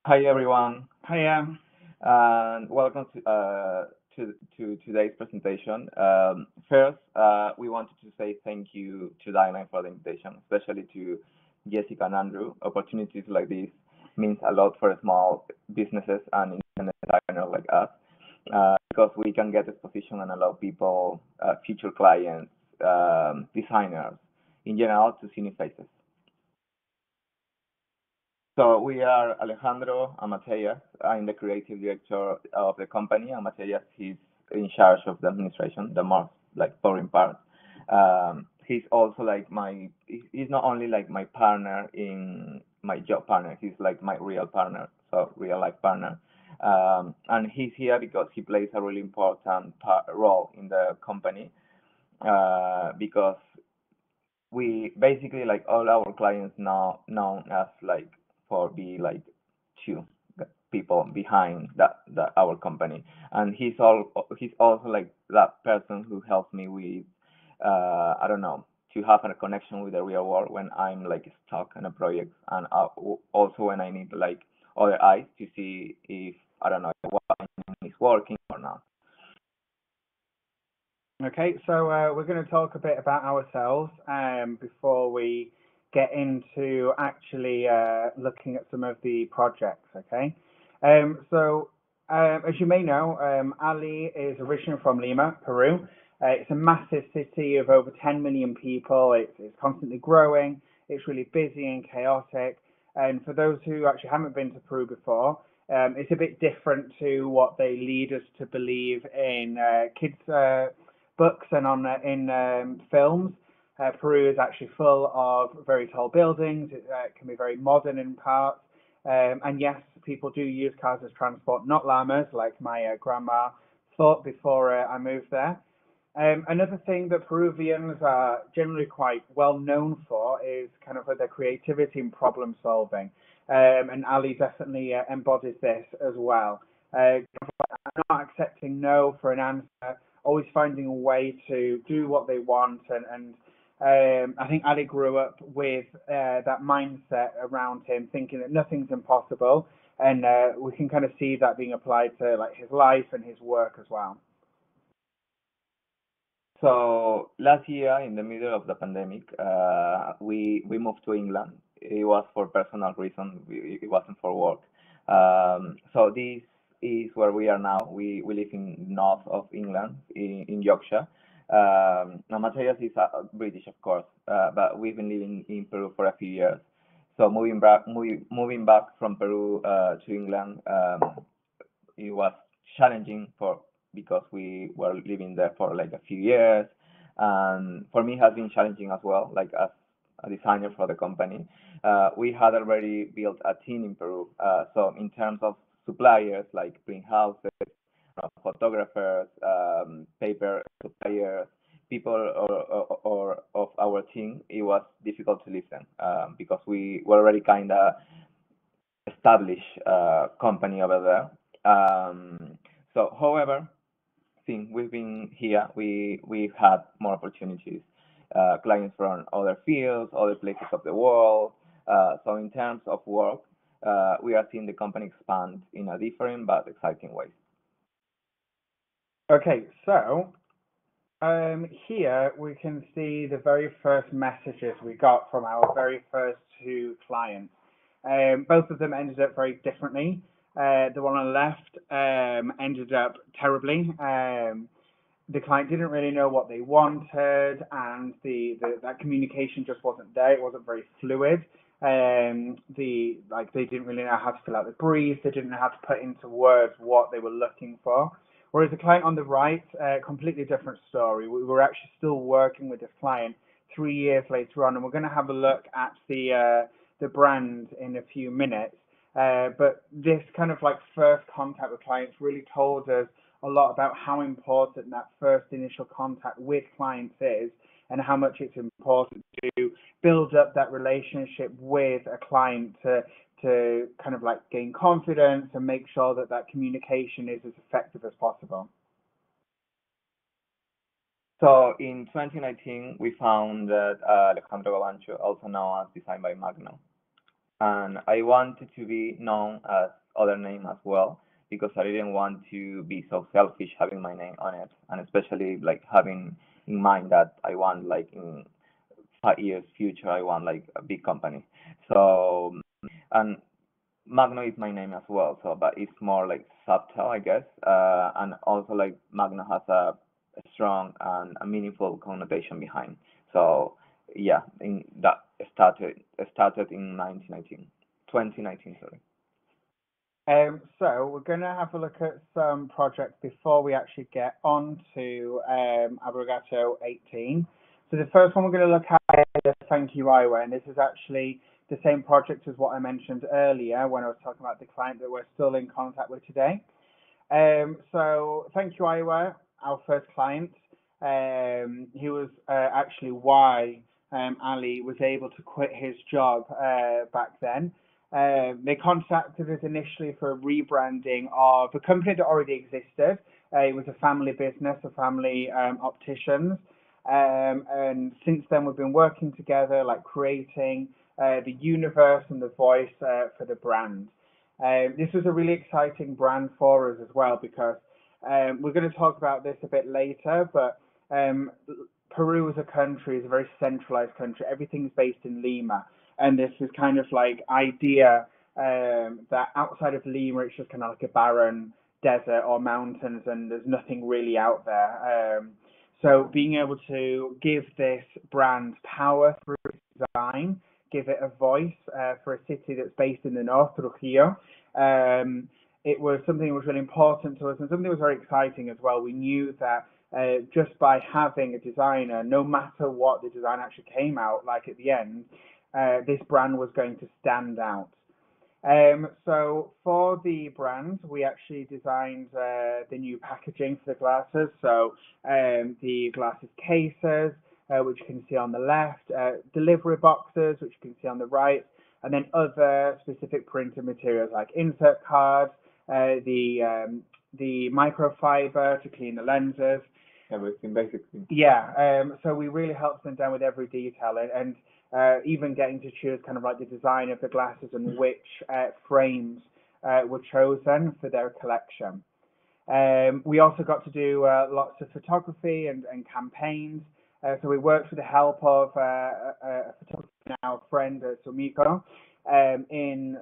Hi everyone, Hiya. and welcome to today's presentation. First, we wanted to say thank you to Dieline for the invitation, especially to Jessica and Andrew. Opportunities like this means a lot for small businesses and independent designers like us, because we can get exposition and allow people, future clients, designers in general, to see new faces. So we are Alejandro and Mattais. I'm the creative director of the company, and Mattais is in charge of the administration, the most like boring part. He's also like he's not only like my partner in my job partner, he's like my real partner, so real life partner. And he's here because he plays a really important role in the company, because we basically like all our clients now known as like for be like two people behind that our company, and he's also like that person who helps me with, I don't know, to have a connection with the real world when I'm like stuck in a project, and also when I need like other eyes to see if, I don't know, what is working or not. Okay, so we're going to talk a bit about ourselves before we get into actually looking at some of the projects. Okay, as you may know, Ali is originally from Lima, Peru. It's a massive city of over 10 million people. It's constantly growing. It's really busy and chaotic. And for those who actually haven't been to Peru before, it's a bit different to what they lead us to believe in kids' books and on in films. Peru is actually full of very tall buildings. It can be very modern in parts. And yes, people do use cars as transport, not llamas, like my grandma thought before I moved there. Another thing that Peruvians are generally quite well known for is kind of their creativity and problem solving. And Ali definitely embodies this as well. Not accepting no for an answer, always finding a way to do what they want. And I think Ali grew up with that mindset around him, thinking that nothing's impossible. And we can kind of see that being applied to like his life and his work as well. So last year, in the middle of the pandemic, we moved to England. It was for personal reasons. It wasn't for work. So this is where we are now. We live in north of England, in Yorkshire. Now Matthias is British, of course, but we've been living in Peru for a few years. So moving back from Peru to England, it was challenging for because we were living there for like a few years, and for me it has been challenging as well, like as a designer for the company. We had already built a team in Peru, so in terms of suppliers like greenhouses, photographers, paper suppliers, people or of our team, it was difficult to listen, because we were already kind of established company over there. However, since we've been here, we've had more opportunities, clients from other fields, other places of the world. So in terms of work, we are seeing the company expand in a different but exciting way. Okay, so here we can see the very first messages we got from our very first two clients. Both of them ended up very differently. The one on the left ended up terribly. The client didn't really know what they wanted, and that communication just wasn't there. It wasn't very fluid. They didn't really know how to fill out the brief. They didn't know how to put into words what they were looking for. Whereas the client on the right, completely different story. We were actually still working with this client 3 years later on, and we're going to have a look at the brand in a few minutes. But this kind of like first contact with clients really told us a lot about how important that first initial contact with clients is, and how much it's important to build up that relationship with a client to kind of like gain confidence and make sure that that communication is as effective as possible. So in 2019, we found that Alejandro Gavancho, also known as Design by Magno, and I wanted to be known as other name as well because I didn't want to be so selfish having my name on it, and especially like having in mind that I want like in 5 years future I want like a big company. So and Magno is my name as well, so but it's more like subtle, I guess. And also like Magno has a strong and a meaningful connotation behind. So yeah, in that started in 1919, 2019, sorry. So we're going to have a look at some projects before we actually get on to Abrogatto 18. So the first one we're going to look at is THANKU Eyewear, and this is actually the same project as what I mentioned earlier when I was talking about the client that we're still in contact with today. So THANKU Eyewear, our first client, he was actually why Ali was able to quit his job back then. They contacted us initially for a rebranding of a company that already existed. It was a family business, a family opticians. And since then, we've been working together, like creating the universe and the voice for the brand. This was a really exciting brand for us as well because we're going to talk about this a bit later, but Peru as a country is a very centralized country. Everything's based in Lima. And this is kind of like idea that outside of Lima, it's just kind of like a barren desert or mountains, and there's nothing really out there. So being able to give this brand power through its design, give it a voice for a city that's based in the north, Trujillo, it was something that was really important to us and something that was very exciting as well. We knew that just by having a designer, no matter what the design actually came out like at the end, this brand was going to stand out. So for the brand, we actually designed the new packaging for the glasses. So the glasses cases, which you can see on the left, delivery boxes, which you can see on the right, and then other specific printed materials like insert cards, the microfiber to clean the lenses. Everything basically. Yeah, so we really helped them down with every detail and even getting to choose kind of like the design of the glasses and which frames were chosen for their collection. We also got to do lots of photography and campaigns. So we worked with the help of a photographer now, friend, Sumiko, in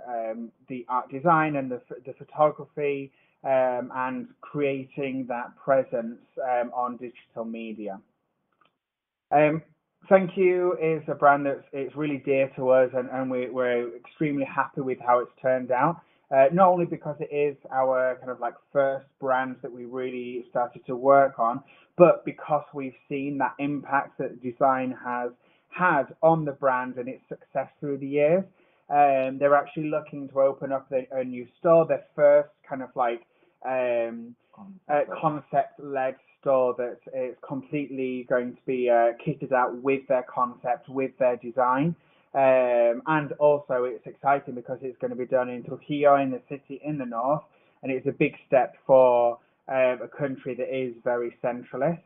the art design and the photography and creating that presence on digital media. THANKU is a brand it's really dear to us, and we're extremely happy with how it's turned out. Not only because it is our kind of like first brand that we really started to work on, but because we've seen that impact that design has had on the brand and its success through the years. They're actually looking to open up a new store, their first kind of like concept-led store that is completely going to be kitted out with their concept, with their design. And also it's exciting because it's going to be done in Trujillo, in the city in the north, and it's a big step for a country that is very centralist.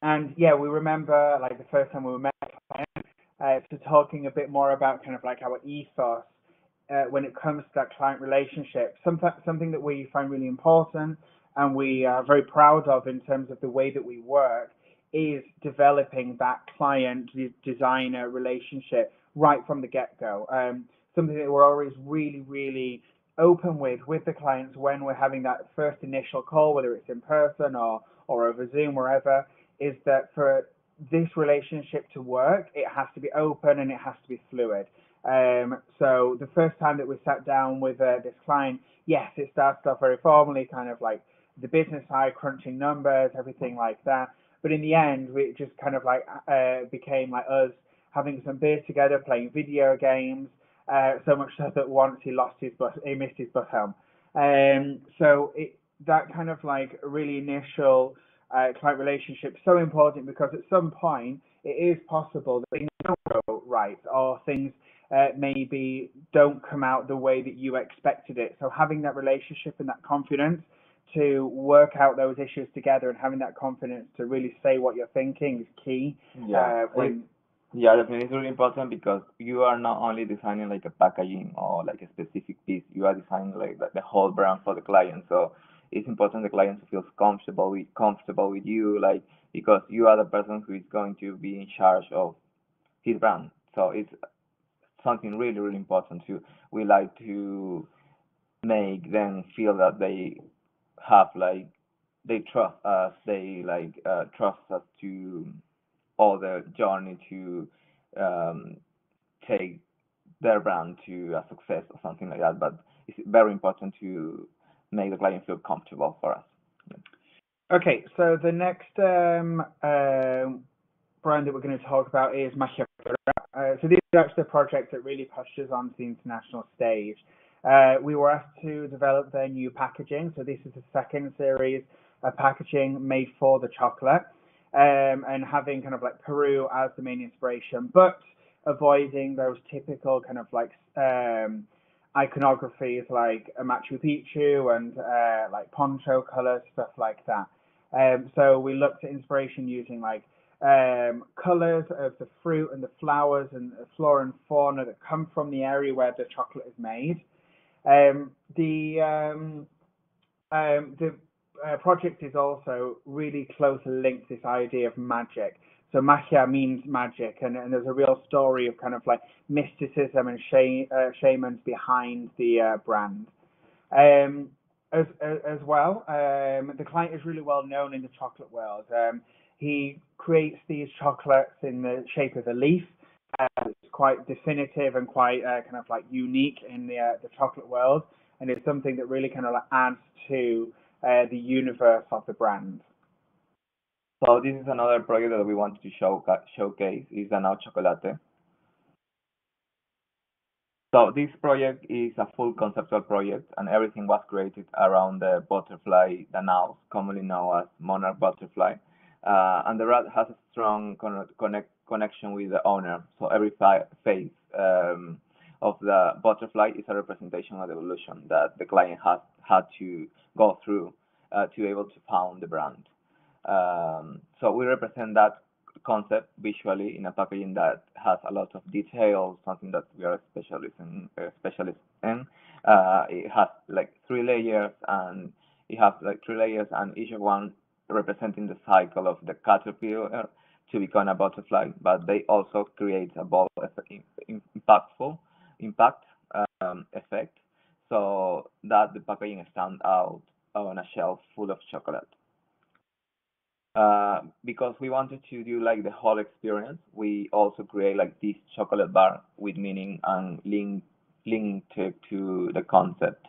And yeah, we remember like the first time we met, to talking a bit more about kind of like our ethos when it comes to that client relationship. Something that we find really important and we are very proud of in terms of the way that we work is developing that client designer relationship right from the get-go. Something that we're always really, really open with the clients when we're having that first initial call, whether it's in person or over Zoom, wherever, is that for this relationship to work, it has to be open and it has to be fluid. So the first time that we sat down with this client, yes, it started off very formally, kind of like the business side, crunching numbers, everything like that. But in the end, it just kind of like became like us having some beers together, playing video games, so much so that once he missed his bus home. So that kind of like really initial client relationship is so important because at some point it is possible that things don't go right or things maybe don't come out the way that you expected it. So having that relationship and that confidence to work out those issues together and having that confidence to really say what you're thinking is key. Yeah. Yeah, definitely it's really important because you are not only designing like a packaging or like a specific piece, you are designing like the whole brand for the client. So it's important the client feels comfortable with you, like because you are the person who is going to be in charge of his brand. So it's something really, really important to we like to make them feel that they have like they trust us, they like trust us to all the journey to um, take their brand to a success or something like that. But it's very important to make the client feel comfortable for us. Okay, so the next brand that we're going to talk about is Magia. So this is actually a project that really pushes onto the international stage. We were asked to develop their new packaging. So this is the second series of packaging made for the chocolate, and having kind of like Peru as the main inspiration, but avoiding those typical kind of like iconographies like a Machu Picchu and like poncho colors, stuff like that. So we looked at inspiration using like colors of the fruit and the flowers and the flora and fauna that come from the area where the chocolate is made. The project is also really closely linked to this idea of magic. So magia means magic, and there's a real story of kind of like mysticism and shamans behind the brand. Um, as well, the client is really well known in the chocolate world. He creates these chocolates in the shape of a leaf. It's quite definitive and quite kind of like unique in the chocolate world, and it's something that really kind of like adds to the universe of the brand. So this is another project that we wanted to showcase is the Now Chocolate. So this project is a full conceptual project, and everything was created around the butterfly, the now commonly known as monarch butterfly. And the rat has a strong connection with the owner. So every phase of the butterfly is a representation of the evolution that the client has had to go through to be able to found the brand. So we represent that concept visually in a packaging that has a lot of details, something that we are specialists in. It has like three layers, and it has like three layers, and each one representing the cycle of the caterpillar to become a butterfly. But they also create a ball impactful impact effect, so that the packaging stands out on a shelf full of chocolate. Because we wanted to do like the whole experience, we also create like this chocolate bar with meaning and linked to the concept.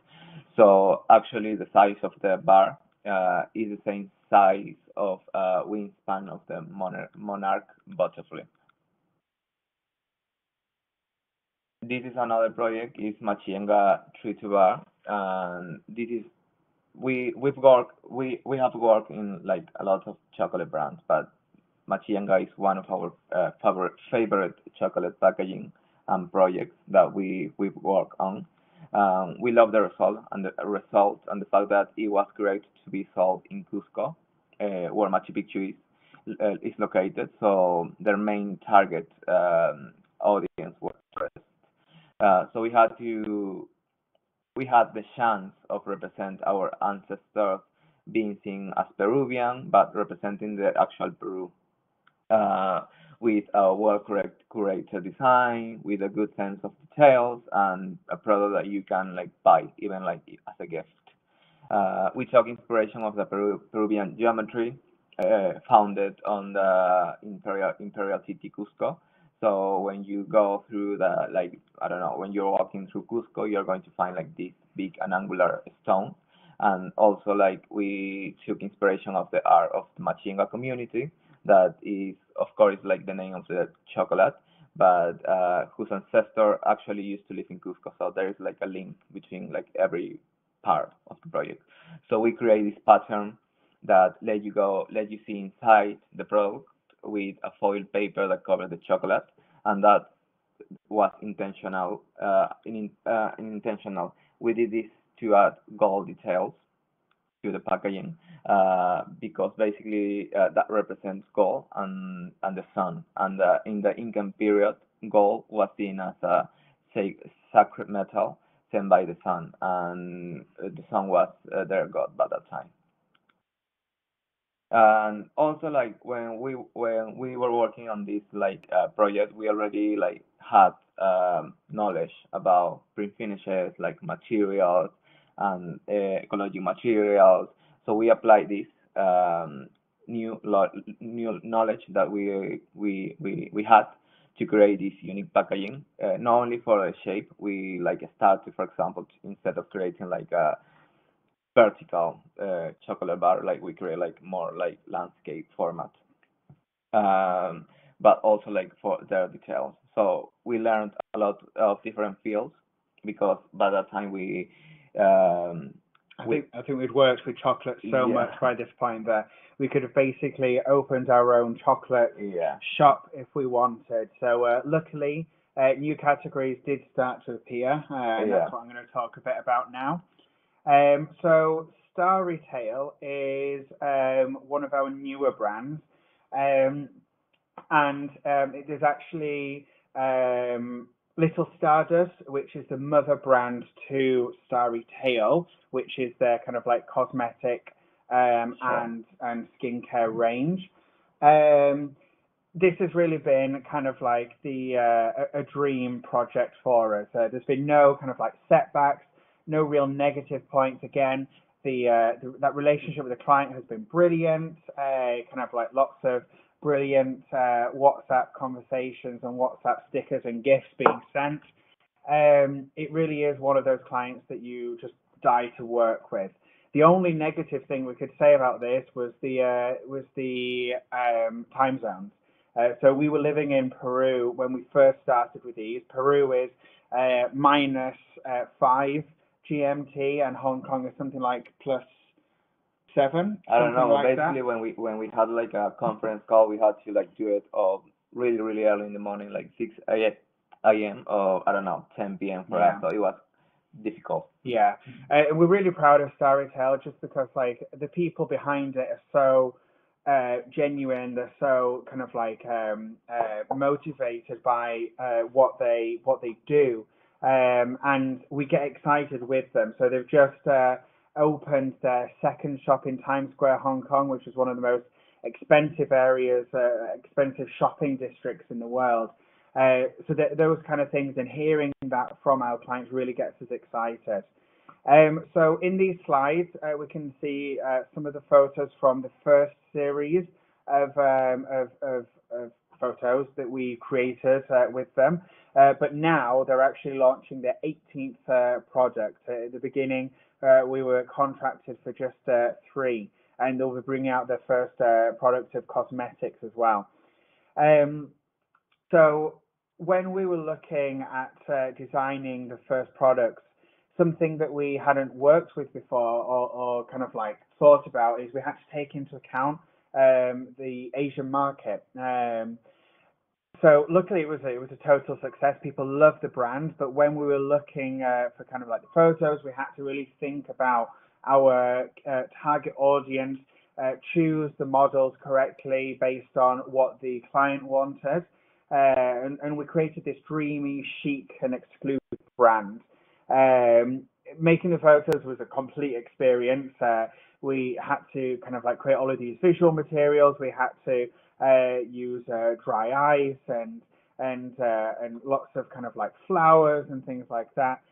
So actually, the size of the bar is the same size of wingspan of the monarch butterfly. This is another project. Is Machienga Tree to Bar, and this is we have worked in like a lot of chocolate brands, but Machianga is one of our favorite chocolate packaging projects that we work on. We love the fact that it was created to be sold in Cusco, where Machu Picchu is located. So their main target audience was tourists. So we had the chance of represent our ancestors being seen as Peruvian, but representing the actual Peru with a curated design, with a good sense of details, and a product that you can like buy, even like as a gift. We took inspiration of the Peruvian geometry, founded on the imperial city Cusco. So when you go through the like I don't know when you're walking through Cusco, you're going to find like this big and angular stone. And also like we took inspiration of the art of the Machinga community, that is of course like the name of the chocolate, but whose ancestor actually used to live in Cusco. So there is like a link between like every part of the project. So we create this pattern that let you see inside the product with a foil paper that covers the chocolate, and that was intentional. We did this to add gold details to the packaging, because basically that represents gold and the sun. And in the Incan period, gold was seen as a sacred metal sent by the sun, and the sun was their god by that time. And also, like when we were working on this like project, we already like had knowledge about print finishes, like materials and ecology materials. So we applied this um, new knowledge that we had to create this unique packaging. Not only for the shape, we like started, for example, instead of creating like a vertical chocolate bar, like we create like more like landscape format, um, but also like for their details. So we learned a lot of different fields because by that time um, I think we'd worked with chocolate so yeah, much by this point that we could have basically opened our own chocolate yeah, shop if we wanted. So luckily, new categories did start to appear, and yeah, that's what I'm going to talk a bit about now. So Starrytale is one of our newer brands, um, and it is actually Little Stardust, which is the mother brand to Starrytale, which is their kind of like cosmetic sure, and skincare range. Um, this has really been kind of like a dream project for us. There's been no kind of like setbacks, no real negative points. Again, that relationship with the client has been brilliant. Kind of like lots of brilliant WhatsApp conversations and WhatsApp stickers and gifts being sent. It really is one of those clients that you just die to work with. The only negative thing we could say about this was the time zones. So we were living in Peru when we first started with these. Peru is minus 5 GMT, and Hong Kong is something like plus 7, I don't something know, but like that. basically when we had like a conference call, we had to like do it really early in the morning, like 6 a.m. or I don't know 10 p.m. for us, Yeah. so it was difficult. Yeah, and we're really proud of Starrytale just because like the people behind it are so genuine. They're so kind of like motivated by what they do, and we get excited with them. So they've just opened their second shop in Times Square, Hong Kong, which is one of the most expensive areas, expensive shopping districts in the world. Those kind of things, and hearing that from our clients really gets us excited. So in these slides, we can see some of the photos from the first series of photos that we created with them. But now they're actually launching their 18th product. At the beginning, we were contracted for just 3, and they'll be bringing out their first product of cosmetics as well. Um, so when we were looking at designing the first products, something that we hadn't worked with before or kind of like thought about is we had to take into account the Asian market. So luckily it was a total success. People loved the brand, but when we were looking for kind of like the photos, we had to really think about our target audience, choose the models correctly based on what the client wanted, and we created this dreamy, chic, and exclusive brand. Um, Making the photos was a complete experience. We had to kind of like create all of these visual materials. We had to use dry ice and lots of kind of like flowers and things like that,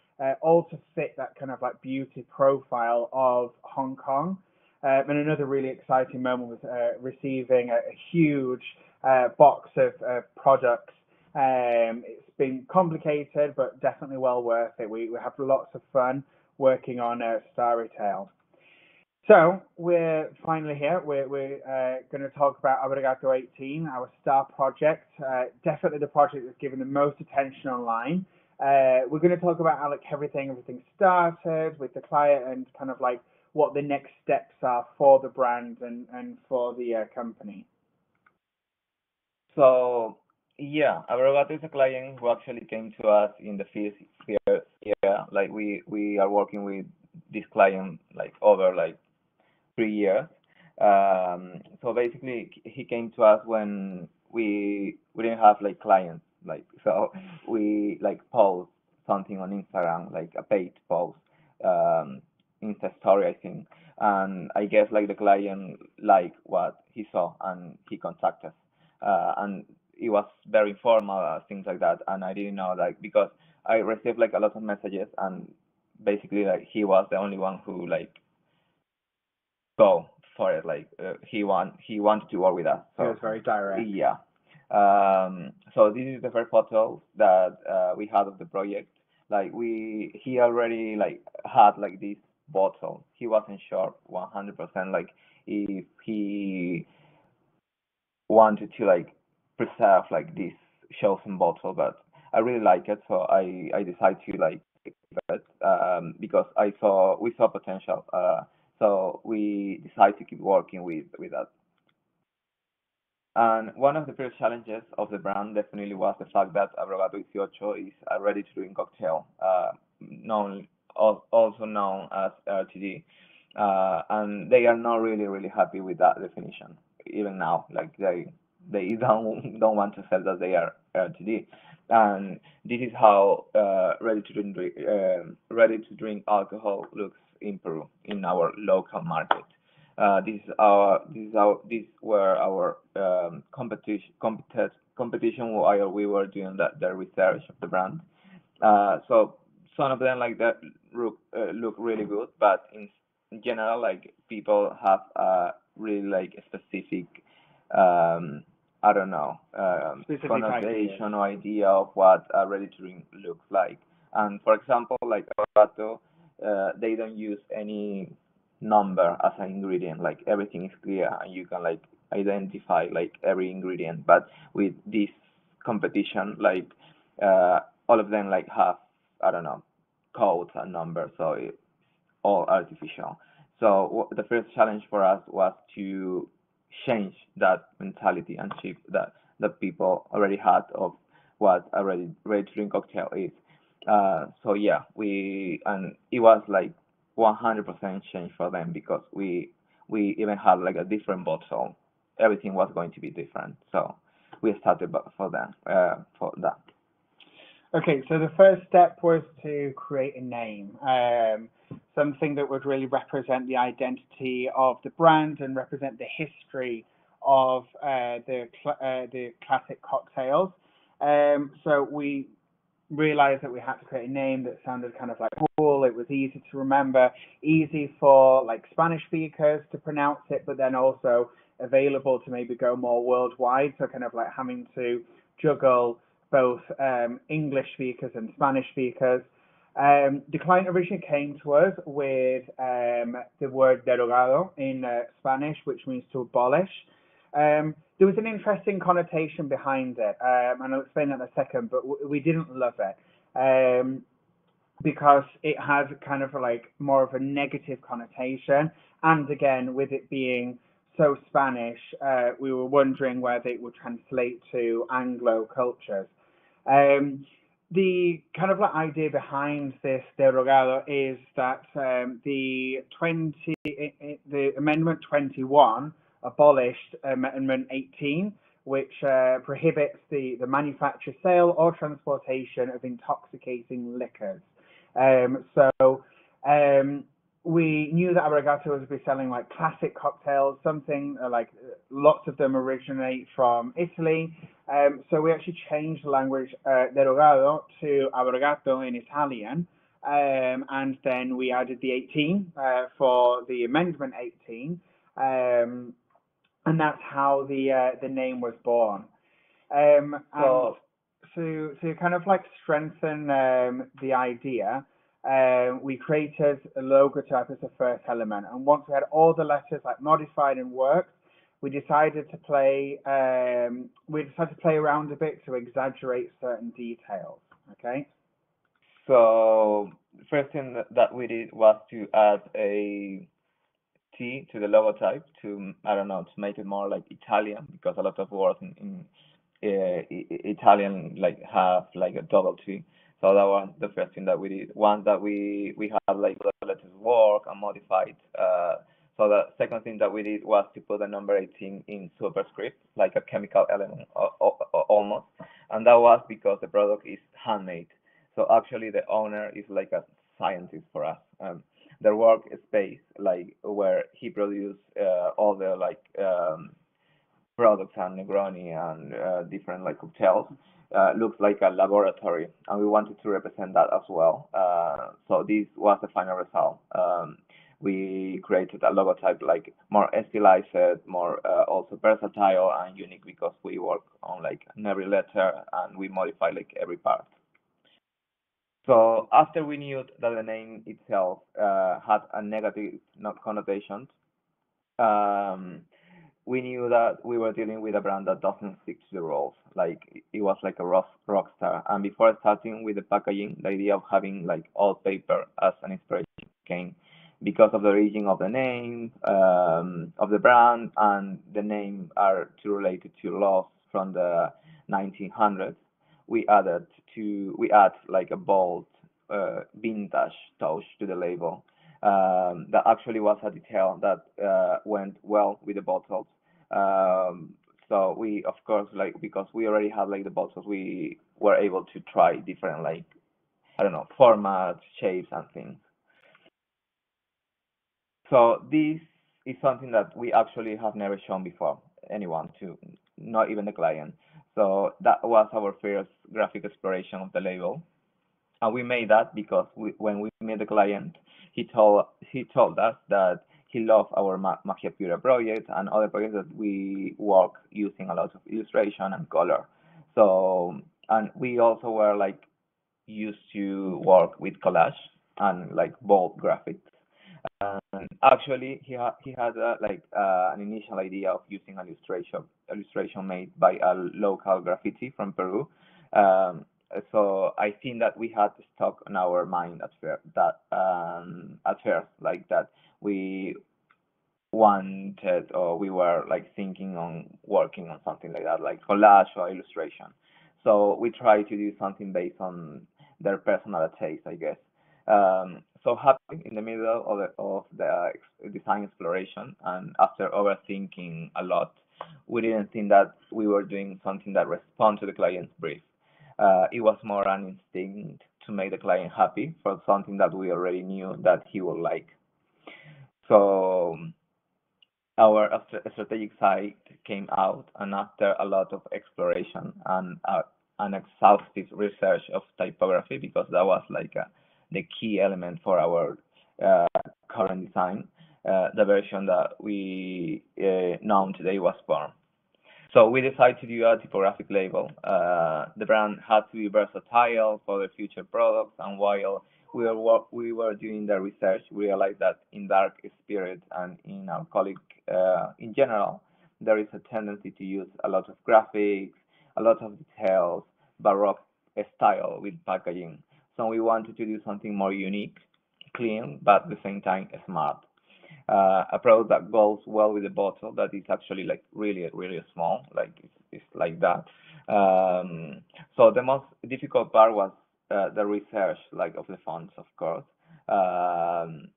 all to fit that kind of like beauty profile of Hong Kong. And another really exciting moment was receiving a huge box of products. It's been complicated, but definitely well worth it. We have lots of fun working on Starrytale. So we're finally here. We're going to talk about Abrogatto 18, our star project. Definitely the project that's given the most attention online. We're going to talk about how like everything started with the client and kind of like what the next steps are for the brand and for the company. So yeah, Abrogatto is a client who actually came to us in the first year. Like we are working with this client like over like 3 years. So basically, he came to us when we didn't have like clients, like so we like post something on Instagram, like a paid post, um, Insta story, I think, and I guess like the client liked what he saw and he contacted us, and it was very informal, things like that, and I didn't know like because I received like a lot of messages and basically like he was the only one who like go for it. Like he wanted to work with us. It So was very direct. yeah. So this is the first photo that we had of the project. Like he already like had like this bottle. He wasn't sure 100% like if he wanted to like preserve like this chosen bottle, but I really like it, so I decided to like keep it because we saw potential. So we decided to keep working with that. And one of the first challenges of the brand definitely was the fact that Abrogatto 18 is a ready-to-drink cocktail, also known as RTD, and they are not really happy with that definition even now. Like they don't want to say that they are RTD, and this is how ready-to-drink alcohol looks in Peru in our local market. This were our competition while we were doing the research of the brand. So some of them like that look really good, but in general, like people have a really like specific, um, I don't know, Specific ideas. connotation or idea of what a ready to drink looks like. And for example, like Avocado, they don't use any number as an ingredient. Like everything is clear and you can like identify like every ingredient. But with this competition, like all of them like have, I don't know, codes and numbers, so it's all artificial. So the first challenge for us was to change that mentality and shift that people already had of what a ready to drink cocktail is. So yeah, we and it was like 100% change for them because we even had like a different bottle. Everything was going to be different. So we started for them for that. Okay, so the first step was to create a name, something that would really represent the identity of the brand and represent the history of the classic cocktails. So we realized that we had to create a name that sounded kind of like cool. It was easy to remember, easy for like Spanish speakers to pronounce it, but then also available to maybe go more worldwide. So kind of like having to juggle both English speakers and Spanish speakers. The client originally came to us with the word derogado in Spanish, which means to abolish. There was an interesting connotation behind it, and I'll explain that in a second, but we didn't love it because it had kind of like more of a negative connotation. And again, with it being so Spanish, we were wondering whether it would translate to Anglo cultures. Um, the kind of like idea behind this derogado is that the Amendment 21 abolished Amendment 18, which prohibits the manufacture, sale, or transportation of intoxicating liquors. So we knew that Abrogatto would be selling like classic cocktails, something like lots of them originate from Italy. So we actually changed the language derogado to Abrogatto in Italian. And then we added the 18 for the Amendment 18. And that's how the name was born. And to kind of like strengthen the idea, we created a logotype as the first element. And once we had all the letters like modified and worked, we decided to play around a bit to exaggerate certain details. Okay. So first thing that we did was to add a T to the logotype to, I don't know, to make it more like Italian because a lot of words in Italian like have like a double T. So that was the first thing that we did. Once that we had like the letters work and modified, So the second thing that we did was to put the number 18 in superscript, like a chemical element almost. And that was because the product is handmade. So actually the owner is like a scientist for us. Their work space, like where he produced all the like products and Negroni and different like cocktails, looks like a laboratory, and we wanted to represent that as well. So this was the final result. We created a logotype like more stylized, more also versatile and unique because we work on like every letter and we modify like every part. So after we knew that the name itself had a negative connotation, um, we knew that we were dealing with a brand that doesn't stick to the roles. Like it was like a rock star. And before starting with the packaging, the idea of having like all paper as an inspiration came because of the origin of the name of the brand, and the name are too related to laws from the 1900s. We add like a bold vintage touch to the label. That actually was a detail that went well with the bottles. So we, of course, like because we already had like the bottles, we were able to try different like I don't know formats, shapes, and things. So this is something that we actually have never shown before anyone to, not even the client. So that was our first graphic exploration of the label, and we made that because when we met the client, he told us that he loved our Magia Piura project and other projects that we work using a lot of illustration and color. So and we also were like used to work with collage and like bold graphics. And actually, he had an initial idea of using an illustration made by a local graffiti from Peru. Um, so I think that we had stuck on our mind at first, like that we wanted or we were like thinking on working on something like that, like collage or illustration. So we try to do something based on their personal taste, I guess. So happy in the middle of the design exploration, and after overthinking a lot, we didn't think that we were doing something that respond to the client's brief. It was more an instinct to make the client happy for something that we already knew that he would like. So our strategic side came out, and after a lot of exploration and an exhaustive research of typography, because that was like the key element for our uh, current design, the version that we know today was born. So we decided to do a typographic label. The brand had to be versatile for the future products, and while we were doing the research, we realized that in dark spirit and in our colleague in general, there is a tendency to use a lot of graphics, a lot of details, baroque style with packaging. So we wanted to do something more unique, clean, but at the same time smart. A product that goes well with the bottle that is actually like really really small, like it's like that. So the most difficult part was the research like of the fonts, of course. um,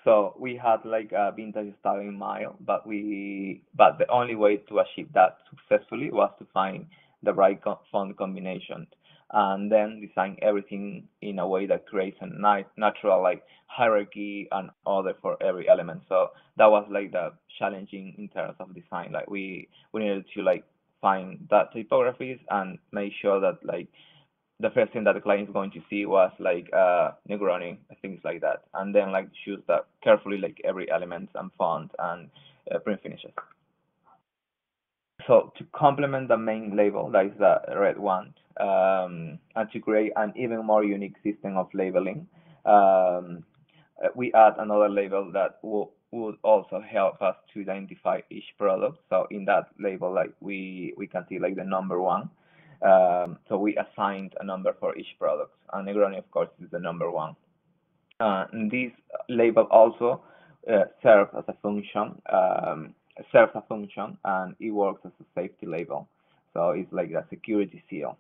so we had like a vintage style in mind, but the only way to achieve that successfully was to find the right font combination and then design everything in a way that creates a nice natural like hierarchy and order for every element. So that was like the challenging in terms of design. Like we needed to like find that typographies and make sure that like the first thing that the client is going to see was like Negroni, things like that, and then like choose that carefully like every element and font and print finishes. So to complement the main label, that is the red one, and to create an even more unique system of labeling, um, we add another label that would also help us to identify each product. So in that label, like we can see like the number one. So we assigned a number for each product, and Negroni, of course, is the number one. And this label also serves as a function, and it works as a safety label. So it's like a security seal.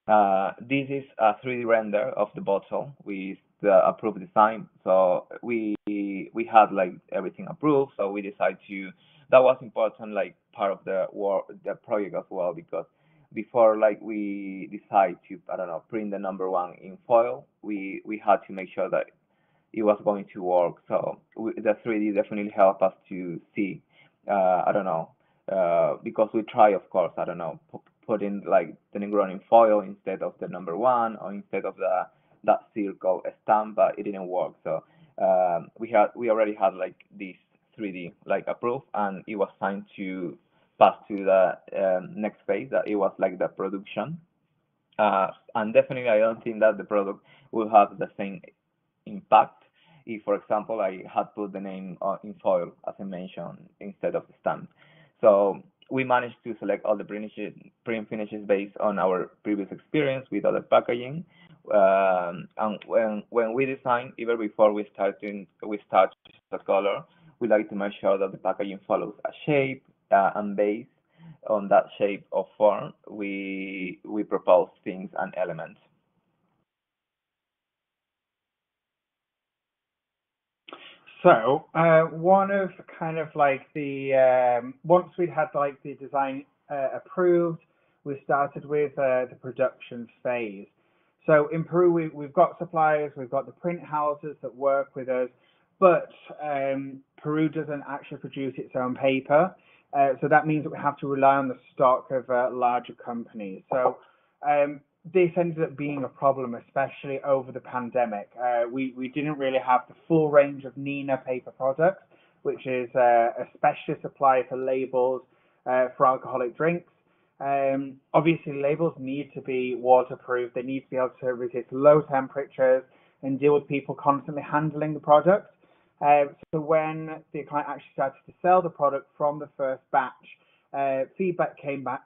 This is a 3D render of the bottle with the approved design. So we had like everything approved. So we decided to. That was important, like part of the work, the project as well, because before like we decide to, I don't know, print the number one in foil, we had to make sure that it was going to work. So the 3D definitely helped us to see, I don't know, because we try, of course, I don't know, put in like the Negron in foil instead of the number one or instead of the that circle stamp, but it didn't work. So we already had like this 3D like approved, and it was time to pass to the next phase. That it was like the production. And definitely, I don't think that the product will have the same impact if, for example, I had put the name in foil, as I mentioned, instead of the stamp. So we managed to select all the print finishes based on our previous experience with other packaging. And when we design, even before we start the color, we like to make sure that the packaging follows a shape, and based on that shape or form, we propose things and elements. So, one of kind of like the once we'd had like the design approved, we started with the production phase. So in Peru, we've got suppliers, we've got the print houses that work with us, but Peru doesn't actually produce its own paper. So that means that we have to rely on the stock of larger companies. So um, this ended up being a problem, especially over the pandemic. We didn't really have the full range of Nina paper products, which is a specialist supplier for labels for alcoholic drinks. Obviously, labels need to be waterproof. They need to be able to resist low temperatures and deal with people constantly handling the product. So when the client actually started to sell the product from the first batch, feedback came back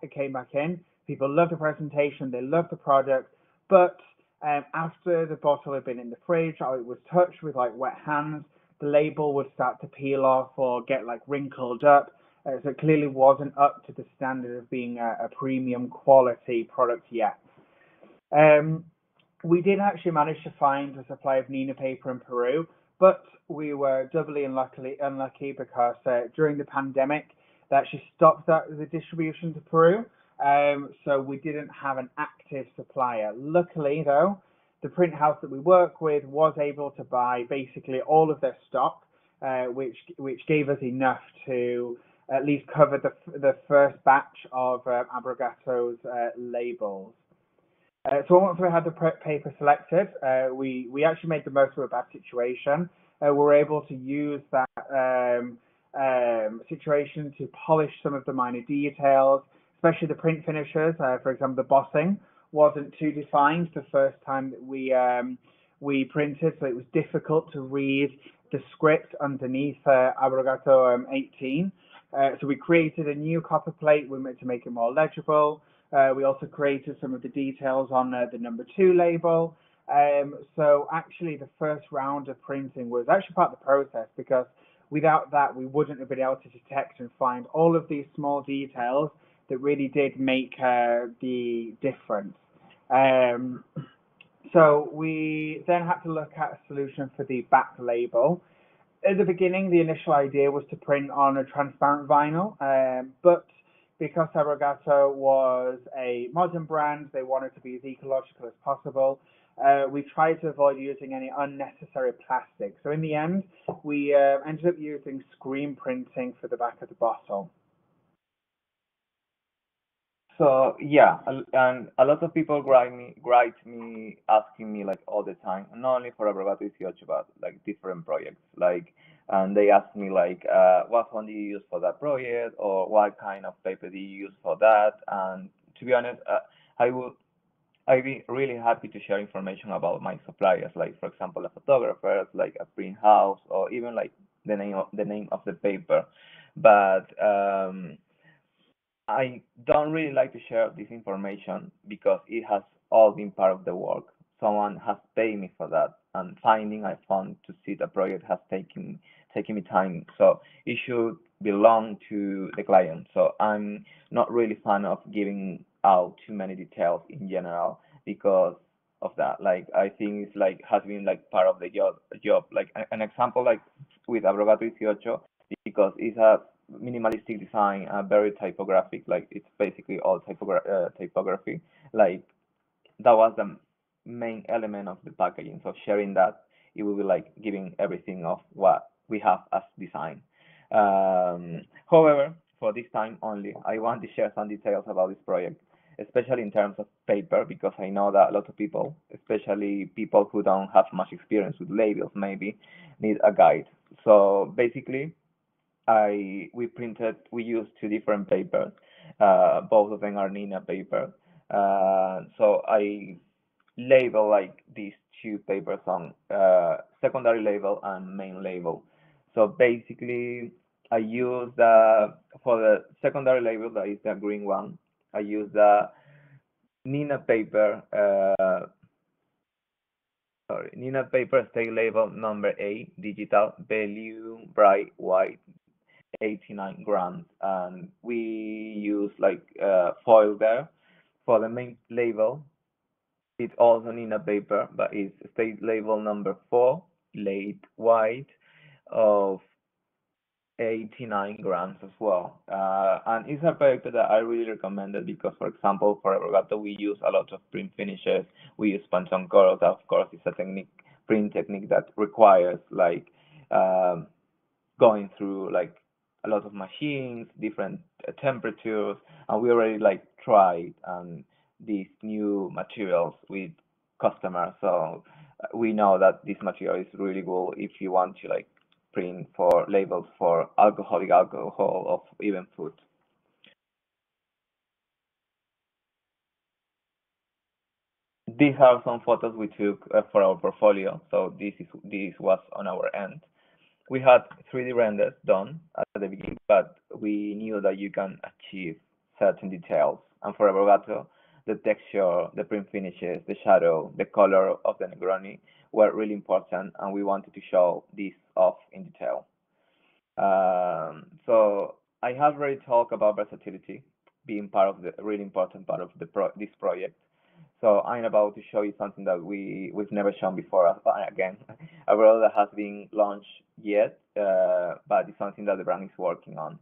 in. People loved the presentation, they loved the product, but after the bottle had been in the fridge or it was touched with like wet hands, the label would start to peel off or get like wrinkled up. So it clearly wasn't up to the standard of being a premium quality product yet. Um, we did actually manage to find a supply of Nina paper in Peru, but we were doubly unlucky because during the pandemic, they actually stopped the distribution to Peru. So we didn't have an active supplier. Luckily, though, the print house that we work with was able to buy basically all of their stock, which gave us enough to at least cover the first batch of Abrogatto's labels. So once we had the paper selected, we actually made the most of a bad situation. We were able to use that situation to polish some of the minor details, especially the print finishes. For example, the bossing wasn't too defined the first time that we printed, so it was difficult to read the script underneath Abrogatto 18. So we created a new copper plate to make it more legible. We also created some of the details on the number two label. So actually the first round of printing was actually part of the process because without that we wouldn't have been able to detect and find all of these small details that really did make the difference. So we then had to look at a solution for the back label. At the beginning, the initial idea was to print on a transparent vinyl, but because Abrogatto was a modern brand, they wanted to be as ecological as possible. We tried to avoid using any unnecessary plastic. So in the end, we ended up using screen printing for the back of the bottle. So yeah, and a lot of people write me asking me like all the time, not only for Abrogato 18, but like different projects. Like, and they ask me like, what font do you use for that project, or what kind of paper do you use for that? And to be honest, I would I'd be really happy to share information about my suppliers, like for example, a photographer, like a print house, or even like the name of the paper. But I don't really like to share this information because it has all been part of the work. Someone has paid me for that, and finding I found to see the project has taken me time. So it should belong to the client. So I'm not really fan of giving out too many details in general because of that. Like I think it's like has been like part of the job. Like an example like with Abrogatto 18 because it's a minimalistic design, very typographic. Like it's basically all typography. Like that was the main element of the packaging. So sharing that, it will be like giving everything of what we have as design. However, for this time only, I want to share some details about this project, especially in terms of paper, because I know that a lot of people, especially people who don't have much experience with labels, maybe need a guide. So basically, we used two different papers. Both of them are Nina paper. So I label like these two papers on secondary label and main label. So basically, I use the for the secondary label that is the green one. I use the Nina paper. Nina paper stay label number 8 digital value bright white 89 grams, and we use like foil there for the main label. It's also in a paper, but it's state label number 4, late white of 89 grams as well. And it's a paper that I really recommend it because, for example, for Abrogatto, we use a lot of print finishes. We use punch on colors. Of course, it's a print technique that requires like um, going through like a lot of machines, different temperatures, and we already like tried these new materials with customers. So we know that this material is really good if you want to like print for labels for alcoholic alcohol or even food. These are some photos we took for our portfolio. So this was on our end. We had 3D renders done at the beginning, but we knew that you can achieve certain details. And for Abrogatto, the texture, the print finishes, the shadow, the color of the Negroni were really important, and we wanted to show this off in detail. So I have already talked about versatility being part of the really important part of this project. So I'm about to show you something that we've never shown before. Again, a role that has been launched yet, but it's something that the brand is working on.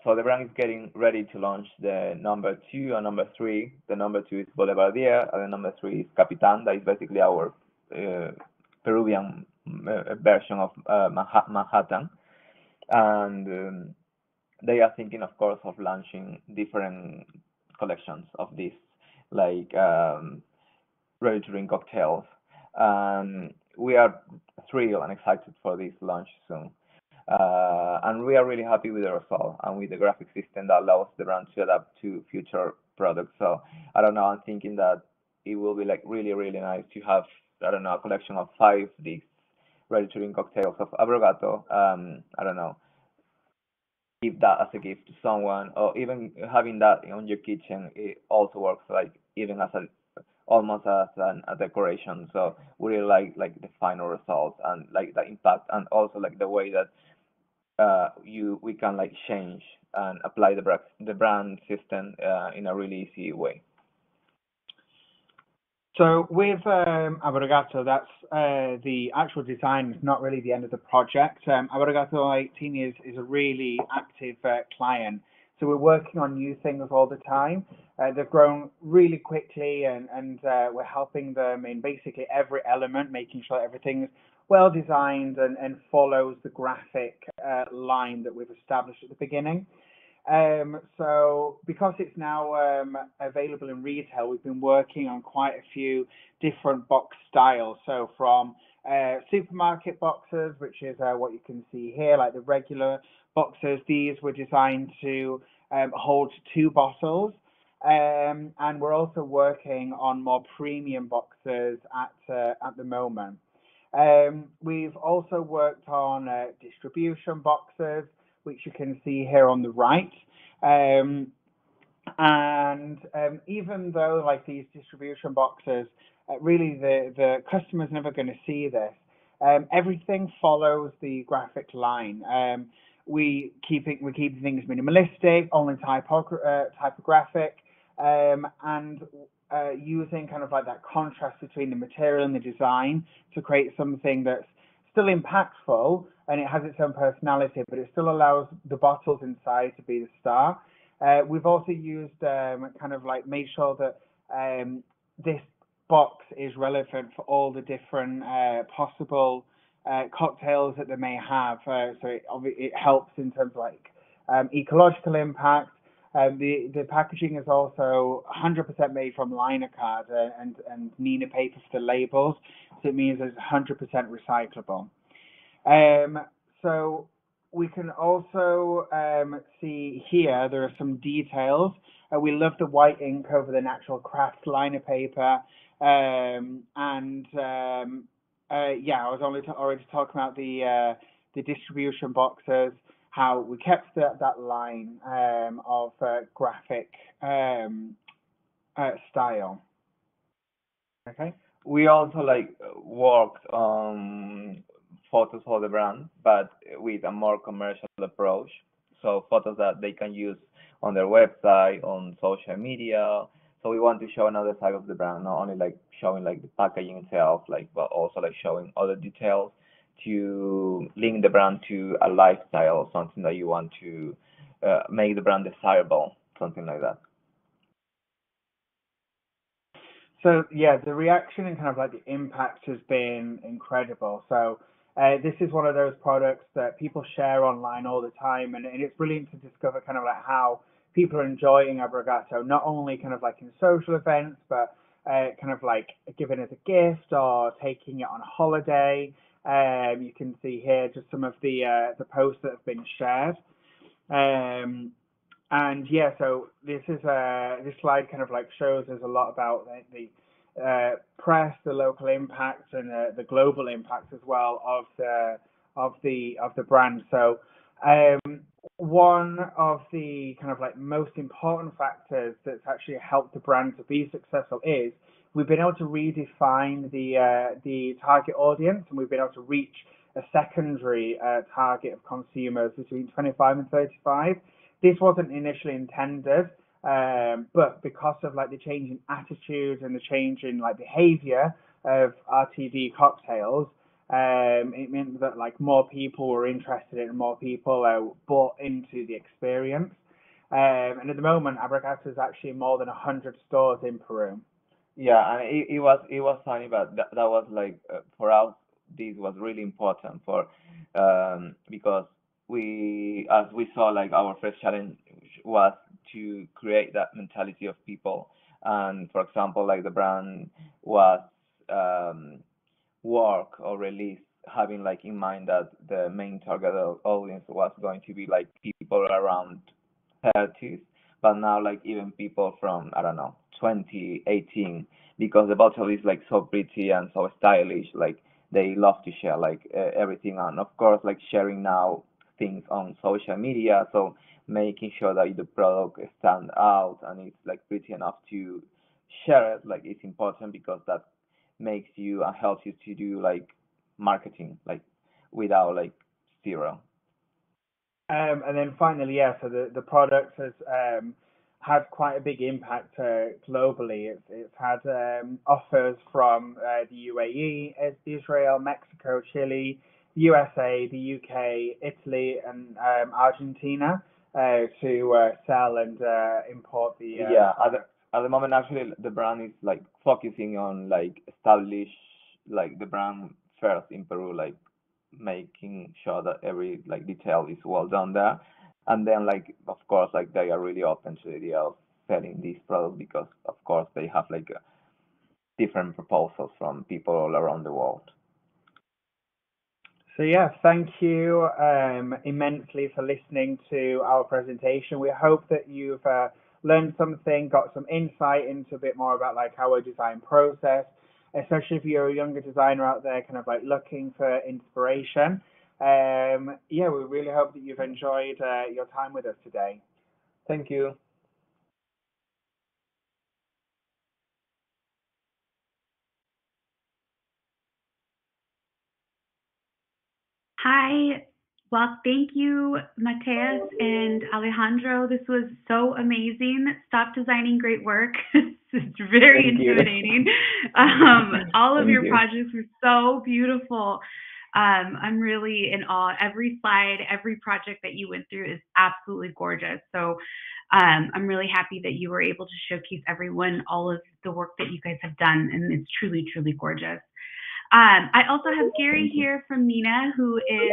So the brand is getting ready to launch the number 2 and number 3. The number 2 is Boulevardier, and the number 3 is Capitan. That is basically our uh, Peruvian version of Manhattan. And they are thinking, of course, of launching different collections of this, like ready-to-drink cocktails. We are thrilled and excited for this launch soon. And we are really happy with the result and with the graphic system that allows the brand to adapt to future products. So I don't know, I'm thinking that it will be like really, really nice to have, I don't know, a collection of 5 these ready-to-drink cocktails of Abrogatto. I don't know, give that as a gift to someone, or even having that on your kitchen. It also works like even as a almost as a decoration. So we really like the final result and like the impact, and also like the way that you we can like change and apply the brand system in a really easy way. So with Abrogatto, that's the actual design is not really the end of the project. Abrogatto 18 is a really active client. So we're working on new things all the time. They've grown really quickly, and we're helping them in basically every element, making sure everything's well designed and follows the graphic line that we've established at the beginning. So because it's now available in retail, we've been working on quite a few different box styles. So from supermarket boxes, which is what you can see here, like the regular boxes. These were designed to hold 2 bottles. And we're also working on more premium boxes at the moment. We've also worked on distribution boxes, which you can see here on the right. Um, and even though like these distribution boxes, really the customer's never going to see this. Everything follows the graphic line. We keep things minimalistic, only typographic, and using kind of like that contrast between the material and the design to create something that's still impactful and it has its own personality, but it still allows the bottles inside to be the star. We've also used kind of like made sure that this box is relevant for all the different possible cocktails that they may have. So it helps in terms of like ecological impact. The packaging is also 100% made from liner card and Nina paper for the labels, so it means it's 100% recyclable. So we can also see here there are some details. We love the white ink over the natural craft liner paper, yeah, I was already talking about the distribution boxes, how we kept that line of graphic style. Okay. We also like worked on photos for the brand, but with a more commercial approach. So photos that they can use on their website, on social media. So we want to show another side of the brand, not only like showing like the packaging itself, like but also like showing other details to link the brand to a lifestyle, something that you want to make the brand desirable, something like that. So yeah, the reaction and kind of like the impact has been incredible. So this is one of those products that people share online all the time, and it's brilliant to discover kind of like how people are enjoying Abrogatto, not only kind of like in social events, but kind of like giving it a gift or taking it on holiday. You can see here just some of the posts that have been shared. Um, and yeah, so this slide kind of like shows us a lot about the press, the local impact, and the global impact as well of the brand. So one of the kind of like most important factors that's actually helped the brand to be successful is we've been able to redefine the target audience, and we've been able to reach a secondary target of consumers between 25 and 35. This wasn't initially intended, but because of like the change in attitude and the change in like behavior of RTD cocktails, it meant that like more people were interested in it and more people bought into the experience. And at the moment, Abracata is actually in more than 100 stores in Peru. Yeah, and it was funny, but that was like for us this was really important for because we as we saw like our first challenge was to create that mentality of people, and for example like the brand was um, work or release having like in mind that the main target audience was going to be like people around 30s, but now like even people from I don't know 20, 18, because the bottle is like so pretty and so stylish. Like they love to share like everything, and of course like sharing now things on social media. So making sure that the product stand out and it's like pretty enough to share it, like it's important because that makes you and helps you to do like marketing like without like zero. And then finally, yeah, so the product has had quite a big impact globally. It's had offers from the UAE, Israel, Mexico, Chile, USA, the UK, Italy, and Argentina to sell and import the Yeah, product. at the moment actually the brand is like focusing on like establish like the brand first in Peru, like making sure that every like detail is well done there, and then like of course like they are really open to the idea of selling these products because of course they have like different proposals from people all around the world. So yeah, thank you immensely for listening to our presentation. We hope that you've learned something, got some insight into a bit more about like our design process, especially if you're a younger designer out there, kind of like looking for inspiration. Yeah, we really hope that you've enjoyed your time with us today. Thank you. Hi, Well, thank you, Mattais and Alejandro. This was so amazing. Stop designing great work. It's very Thank you. intimidating. All of Thank your you. projects were so beautiful. I'm really in awe. Every slide, every project that you went through is absolutely gorgeous. So I'm really happy that you were able to showcase everyone all of the work that you guys have done, and it's truly, truly gorgeous. I also have Gary Thank you. here from Nina, who is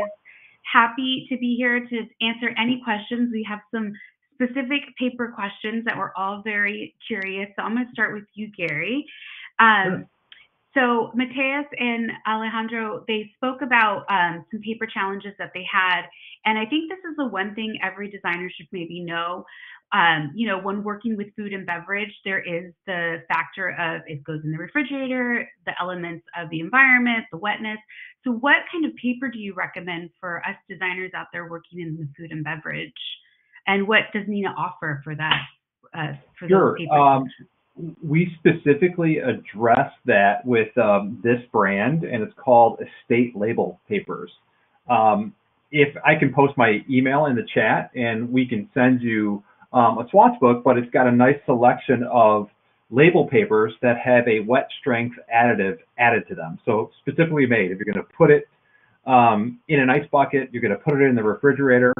happy to be here to answer any questions. We have some specific paper questions that we're all very curious. So I'm going to start with you, Gary. Sure. So Mattais and Alejandro, they spoke about some paper challenges that they had, and I think this is the one thing every designer should maybe know. When working with food and beverage, there is the factor of it goes in the refrigerator, the elements of the environment, the wetness. So, what kind of paper do you recommend for us designers out there working in the food and beverage? And what does Nina offer for that? For those Sure. paper We specifically address that with this brand, and it's called Estate Label Papers. If I can post my email in the chat, and we can send you a swatch book, but it's got a nice selection of label papers that have a wet strength additive added to them. So specifically made. If you're going to put it in an ice bucket, you're going to put it in the refrigerator.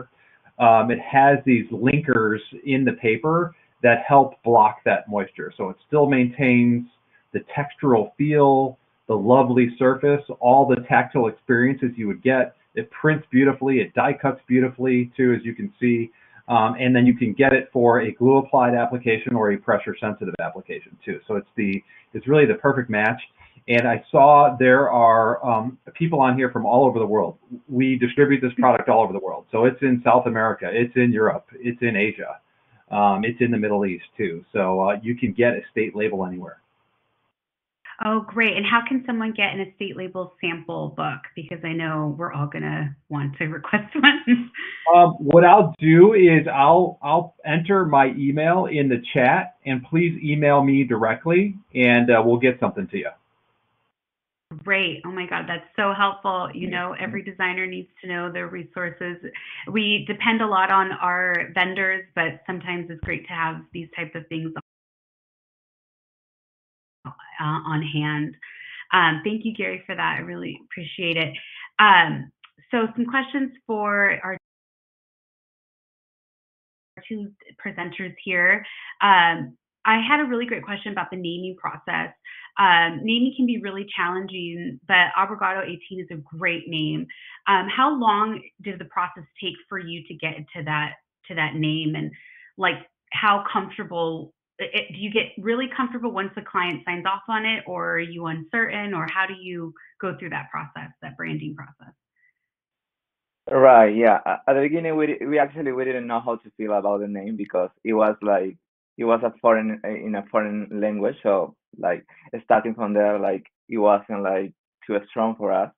It has these linkers in the paper that help block that moisture. So it still maintains the textural feel, the lovely surface, all the tactile experiences you would get. It prints beautifully, it die cuts beautifully too, as you can see. And then you can get it for a glue applied application or a pressure sensitive application too. So it's really the perfect match. And I saw there are people on here from all over the world. We distribute this product all over the world. So it's in South America, it's in Europe, it's in Asia. It's in the Middle East too, so you can get Estate Label anywhere. Oh, great. And how can someone get an Estate Label sample book? Because I know we're all going to want to request one. What I'll do is I'll enter my email in the chat, and please email me directly, and we'll get something to you. Great. Oh my God, that's so helpful. Every designer needs to know their resources. We depend a lot on our vendors, but sometimes it's great to have these types of things on hand. Thank you, Gary, for that. I really appreciate it. So some questions for our two presenters here. I had a really great question about the naming process. Naming can be really challenging, but Abrogatto 18 is a great name. How long did the process take for you to get to that name, and like how comfortable? Do you get really comfortable once the client signs off on it, or are you uncertain, or how do you go through that process, that branding process? Right, yeah. At the beginning, we didn't know how to feel about the name because it was a foreign in a foreign language. So like starting from there, like it wasn't like too strong for us.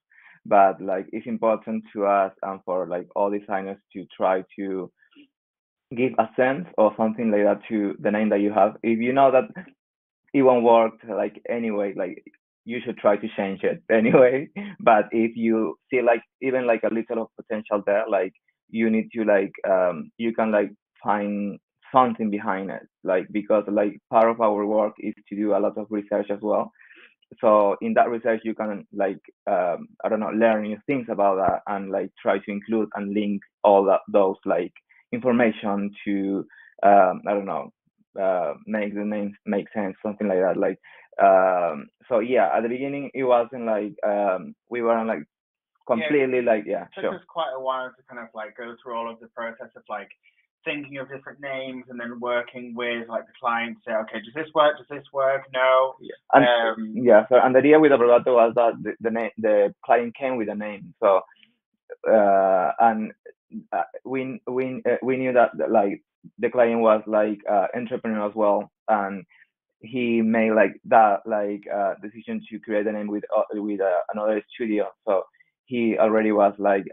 But like it's important to us and for like all designers to try to give a sense or something like that to the name that you have. If you know that it won't work like anyway, like you should try to change it anyway. But if you see like even like a little of potential there, like you need to like you can like find something behind it, like because like part of our work is to do a lot of research as well. So in that research you can like I don't know, learn new things about that and like try to include and link all that those like information to I don't know, make the names make sense, something like that. Like so yeah, at the beginning it wasn't like we weren't like completely like it took us quite a while to kind of like go through all of the process of like thinking of different names and then working with like the client to say, okay, does this work? Does this work? No. Yeah. So and the idea with Abrogatto was that the client came with a name. So and we knew that like the client was like entrepreneur as well, and he made like that like decision to create a name with another studio. So he already was like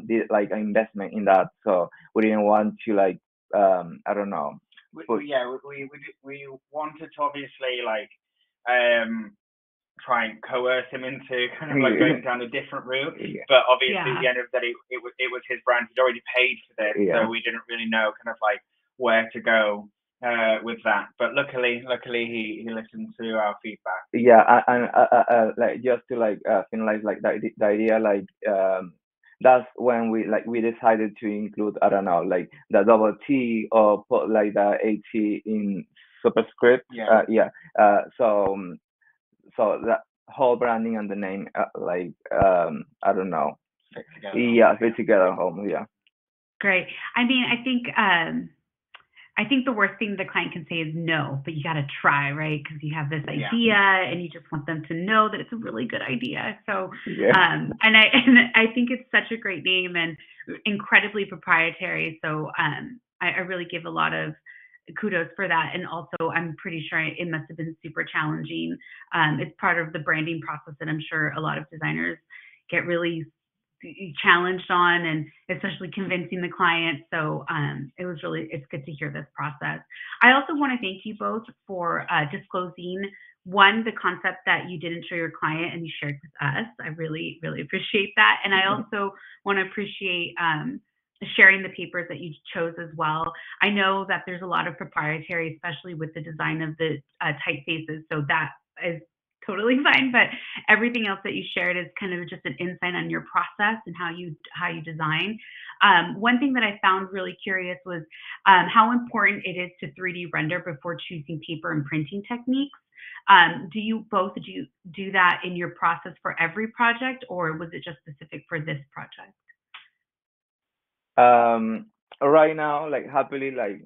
did like an investment in that. So we didn't want to like I don't know. We wanted to obviously like try and coerce him into kind of like going down a different route. Yeah. But obviously, Yeah. at the end of the day, it was his brand. He'd already paid for this, Yeah. so we didn't really know kind of like where to go with that. But luckily, he listened to our feedback. Yeah, and like just to like finalize like the idea, like that's when we decided to include, I don't know, like the double T or put like the AT in superscript. Yeah. Yeah. So that whole branding and the name, like I don't know. Fit together. Yeah, fit together home. Yeah. Great. I mean, I think the worst thing the client can say is no, but you got to try, right? Because you have this idea and you just want them to know that it's a really good idea. So, Yeah. and I think it's such a great name and incredibly proprietary. So, I really give a lot of kudos for that. And also, I'm pretty sure it must have been super challenging. It's part of the branding process that I'm sure a lot of designers get really challenged on, and especially convincing the client. So it's good to hear this process. I also want to thank you both for disclosing, one, the concept that you didn't show your client and you shared with us. I really, really appreciate that. And I also want to appreciate sharing the papers that you chose as well. I know that there's a lot of proprietary, especially with the design of the typefaces. So that is totally fine, but everything else that you shared is kind of just an insight on your process and how you design. One thing that I found really curious was how important it is to 3D render before choosing paper and printing techniques. Do you both do that in your process for every project, or was it just specific for this project? Right now, like happily, like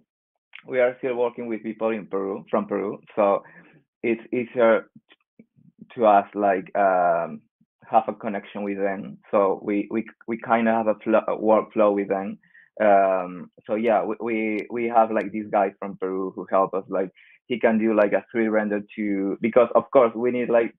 we are still working with people in from Peru, so it's easier to us like have a connection with them. So we kind of have a workflow with them. So yeah, we have like this guy from Peru who help us. Like he can do like a 3D render because of course we need like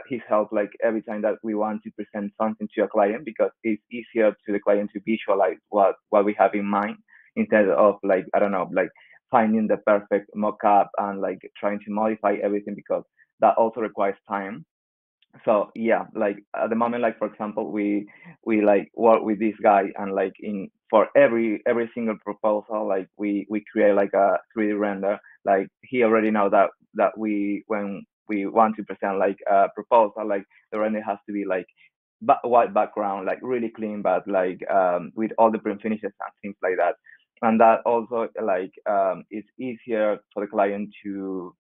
his help like every time that we want to present something to a client, because it's easier to the client to visualize what we have in mind, instead of like, I don't know, like finding the perfect mock-up and like trying to modify everything, because that also requires time. So yeah, like at the moment, like for example, we like work with this guy, and like for every single proposal, like we create like a 3D render. Like he already know that when we want to present like a proposal, like the render has to be like white background, like really clean, but like with all the print finishes and things like that. And that also like it's easier for the client to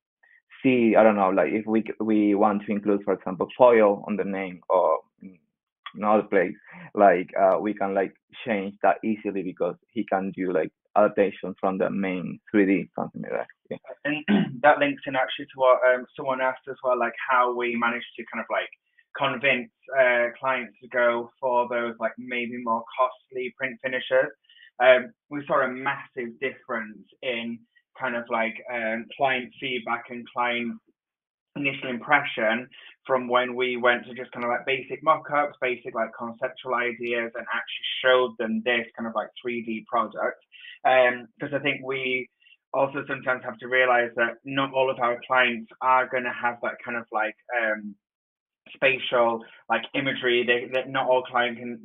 see, I don't know, like if we want to include, for example, foil on the name or another place, like we can like change that easily, because he can do like adaptation from the main 3D, something like that. Yeah. And that links in actually to what someone asked as well, like how we managed to kind of like convince clients to go for those like maybe more costly print finishers. We saw a massive difference in kind of like client feedback and client initial impression from when we went to just kind of like basic mock-ups, basic like conceptual ideas, and actually showed them this kind of like 3D product. Because I think we also sometimes have to realize that not all of our clients are going to have that kind of like spatial like imagery. That not all clients can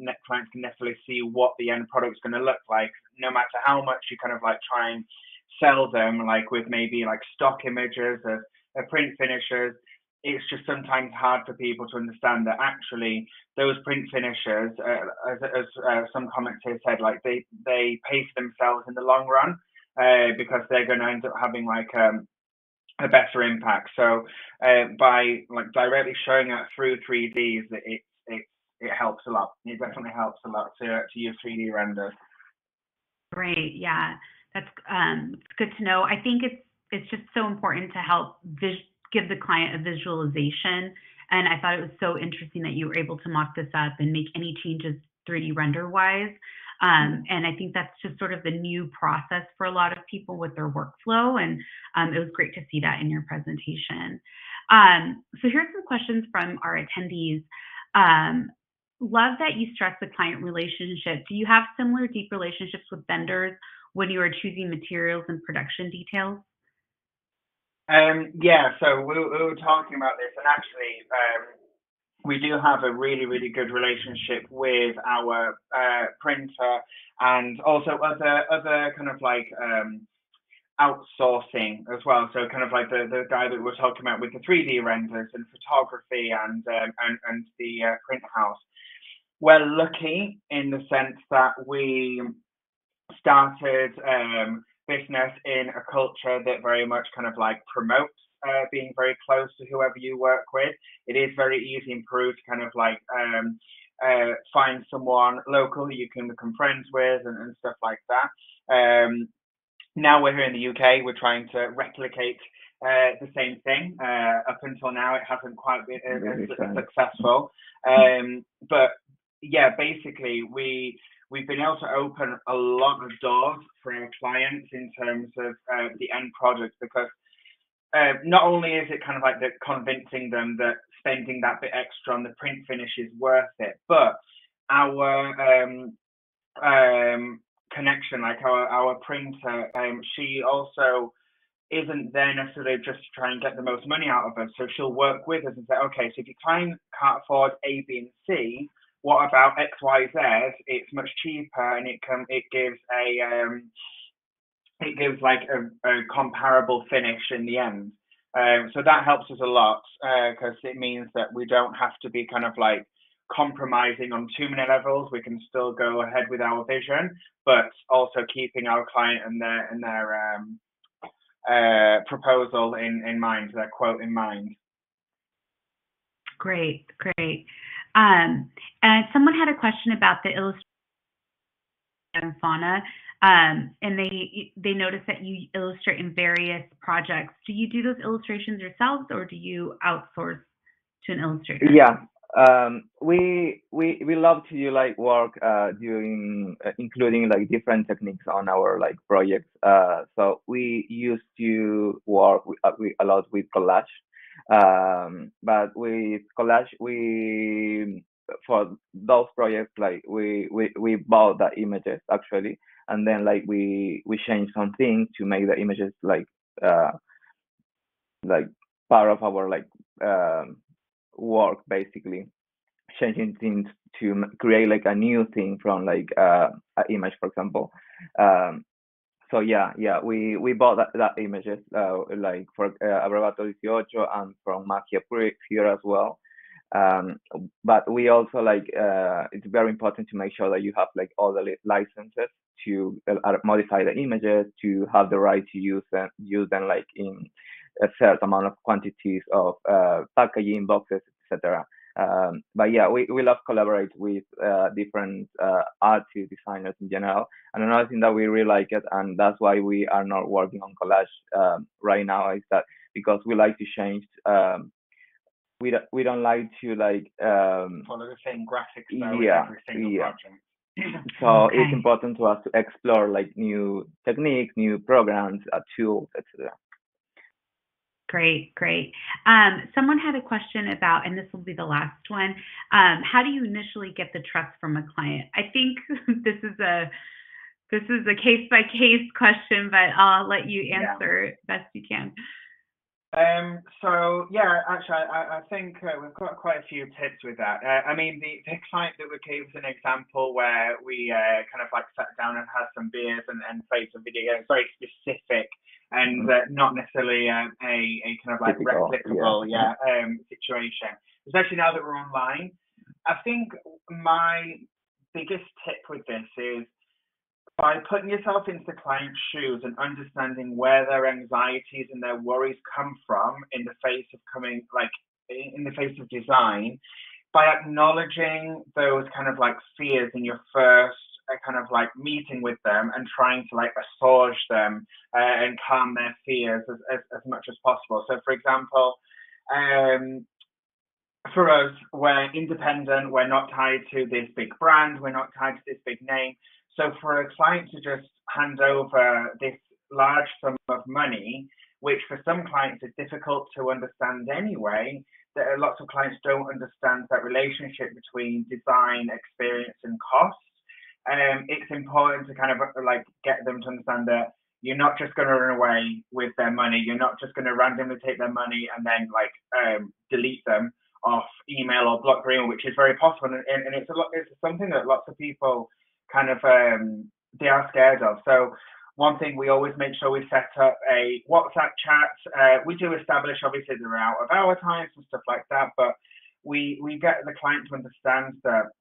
necessarily see what the end product's going to look like, no matter how much you kind of like try and sell them like with maybe like stock images of print finishers. It's just sometimes hard for people to understand that actually those print finishers, as some commenters said, like they pay for themselves in the long run, because they're going to end up having like a better impact. So by like directly showing that through 3Ds, it helps a lot. It definitely helps a lot to use 3D renders. Great, yeah, that's good to know. I think it's just so important to help give the client a visualization. And I thought it was so interesting that you were able to mock this up and make any changes 3D render wise. And I think that's just sort of the new process for a lot of people with their workflow. And it was great to see that in your presentation. So here's some questions from our attendees. Love that you stress the client relationship. Do you have similar deep relationships with vendors when you are choosing materials and production details? Yeah, so we were talking about this, and actually, we do have a really, really good relationship with our printer and also other kind of like outsourcing as well. So kind of like the guy that we're talking about with the 3D renders and photography and the print house. We're lucky in the sense that we started business in a culture that very much kind of like promotes being very close to whoever you work with. It is very easy in Peru to kind of like find someone local who you can become friends with and stuff like that. Now we're here in the UK, we're trying to replicate the same thing. Up until now, it hasn't quite been as successful. But yeah, basically, we've been able to open a lot of doors for our clients in terms of the end product, because not only is it kind of like convincing them that spending that bit extra on the print finish is worth it, but our connection, like our printer, she also isn't there necessarily just to try and get the most money out of us. So she'll work with us and say, okay, so if your client can't afford A, B, and C, what about X, Y, Z? It's much cheaper, and it gives like a comparable finish in the end. So that helps us a lot, because it means that we don't have to be kind of like compromising on too many levels. We can still go ahead with our vision, but also keeping our client and their proposal in mind, their quote in mind. Great, great. And someone had a question about the illustration and fauna, and they noticed that you illustrate in various projects. Do you do those illustrations yourselves, or do you outsource to an illustrator? Yeah, we love to do like work doing including like different techniques on our like projects. So we used to work we a lot with collage, but with collage we for those projects like we bought the images actually, and then like we changed some things to make the images uh like part of our like work basically, changing things to create like a new thing from like an image, for example. Um, so yeah, we bought that images like for Abrogatto 18 and from Magia Piura as well. Um, but we also like it's very important to make sure that you have like all the licenses to modify the images, to have the right to use them like in a certain amount of quantities of packaging boxes, etc. But yeah, we love collaborate with different artists, designers in general. And another thing that we really like it, and that's why we are not working on collage right now, is that because we like to change. We don't like to like follow the same graphic style with every single project. So Okay. it's important to us to explore like new techniques, new programs, tools, etc. Great, great. Someone had a question about, and this will be the last one. How do you initially get the trust from a client? I think this is a case by case question, but I'll let you answer it best you can. So yeah, actually, I think we've got quite a few tips with that. I mean, the client that we gave us an example where we kind of like sat down and had some beers and played some videos, very specific and not necessarily a kind of like Typical, replicable situation. Especially now that we're online, I think my biggest tip with this is by putting yourself into the client's shoes and understanding where their anxieties and their worries come from in the face of design, by acknowledging those kind of like fears in your first kind of like meeting with them and trying to like assuage them and calm their fears as much as possible. So for example, for us, we're independent, we're not tied to this big brand, we're not tied to this big name. So for a client to just hand over this large sum of money, which for some clients is difficult to understand anyway, that lots of clients don't understand that relationship between design, experience, and cost. It's important to kind of like get them to understand that You're not just going to run away with their money. You're not just going to randomly take their money and then delete them off email or block email, which is very possible. And it's something that lots of people kind of they are scared of. So one thing, we always make sure we set up a WhatsApp chat. We do establish, obviously, there are out of hour times and stuff like that, but we get the client to understand that,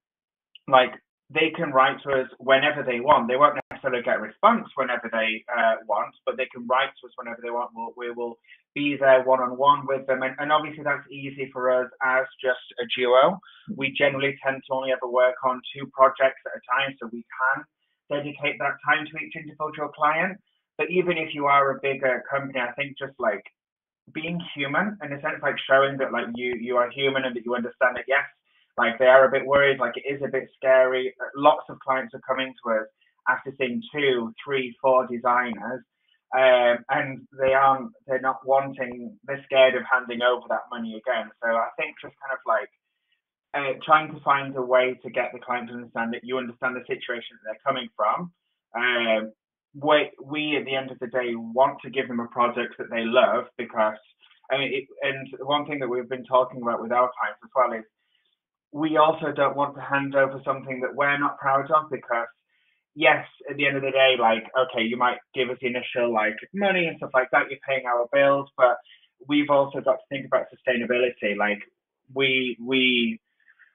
like, they can write to us whenever they want. They won't necessarily get a response whenever they want, but they can write to us whenever they want. We will be there one-on-one with them. And obviously that's easy for us as just a duo. We generally tend to only ever work on 2 projects at a time, so we can dedicate that time to each individual client. But even if you are a bigger company, I think just like being human, in a sense, like showing that like you are human and that you understand that, yes, like they are a bit worried, like it is a bit scary. Lots of clients are coming to us after seeing 2, 3, 4 designers, and they're not wanting, they're scared of handing over that money again. So I think just kind of like trying to find a way to get the client to understand that you understand the situation that they're coming from. We at the end of the day want to give them a project that they love, because and one thing that we've been talking about with our clients as well is we also don't want to hand over something that we're not proud of, because yes, at the end of the day, like, okay, you might give us the initial like money and stuff like that, you're paying our bills, but we've also got to think about sustainability. Like we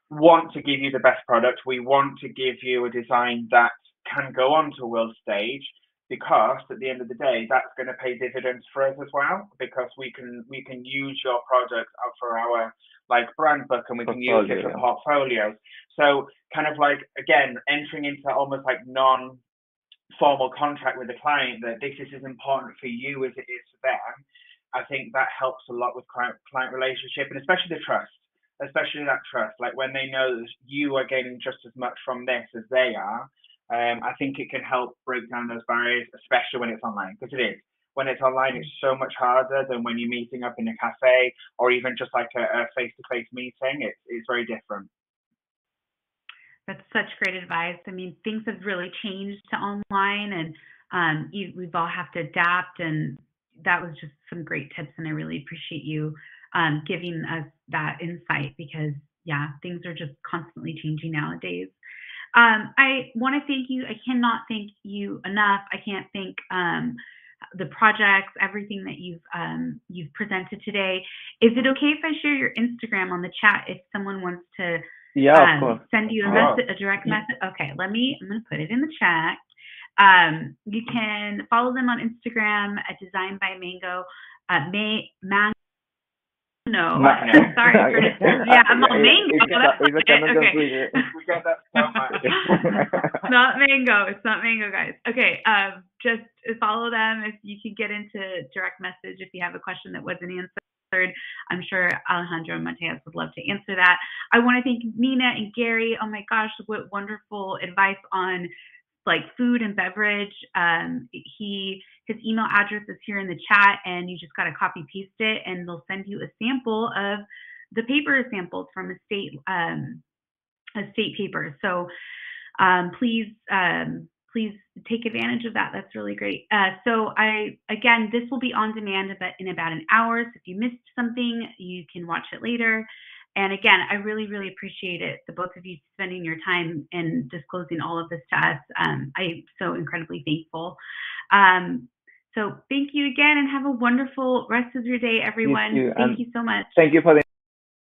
want to give you the best product. We want to give you a design that can go on to a world stage, because at the end of the day, that's going to pay dividends for us as well, because we can use your product for our like brand book, and we can use it for portfolios. So kind of like, again, entering into almost like non-formal contract with the client that this is as important for you as it is for them. I think that helps a lot with client relationship, and especially the trust. Especially that trust, like when they know that you are getting just as much from this as they are, I think it can help break down those barriers, especially when it's online, because it is. When it's online, it's so much harder than when you're meeting up in a cafe or even just like a face-to-face meeting. It's very different. That's such great advice. I mean, things have really changed to online, and we've all have to adapt, and that was just some great tips, and I really appreciate you giving us that insight, because yeah, things are just constantly changing nowadays. I want to thank you. I cannot thank you enough. I can't thank the projects, everything that you've presented today. Is it okay if I share your Instagram on the chat if someone wants to of course. Send you a direct message? Okay, I'm going to put it in the chat. You can follow them on Instagram at Design by Mango. Sorry. Yeah, I'm on Mango. Okay. It's not Mango. It's not Mango, guys. Okay. Just follow them. If you could get into direct message if you have a question that wasn't answered. I'm sure Alejandro and Mattais would love to answer that. I want to thank Nina and Gary. Oh my gosh, what wonderful advice on like food and beverage. His email address is here in the chat, and you just got to copy paste it, and they'll send you a sample of the paper samples from estate papers. So please take advantage of that. That's really great. So again, this will be on demand in about an hour. So if you missed something, you can watch it later. And again, I really, really appreciate it, the both of you spending your time and disclosing all of this to us. I'm so incredibly thankful. So thank you again, and have a wonderful rest of your day, everyone. Thank you so much. Thank you for the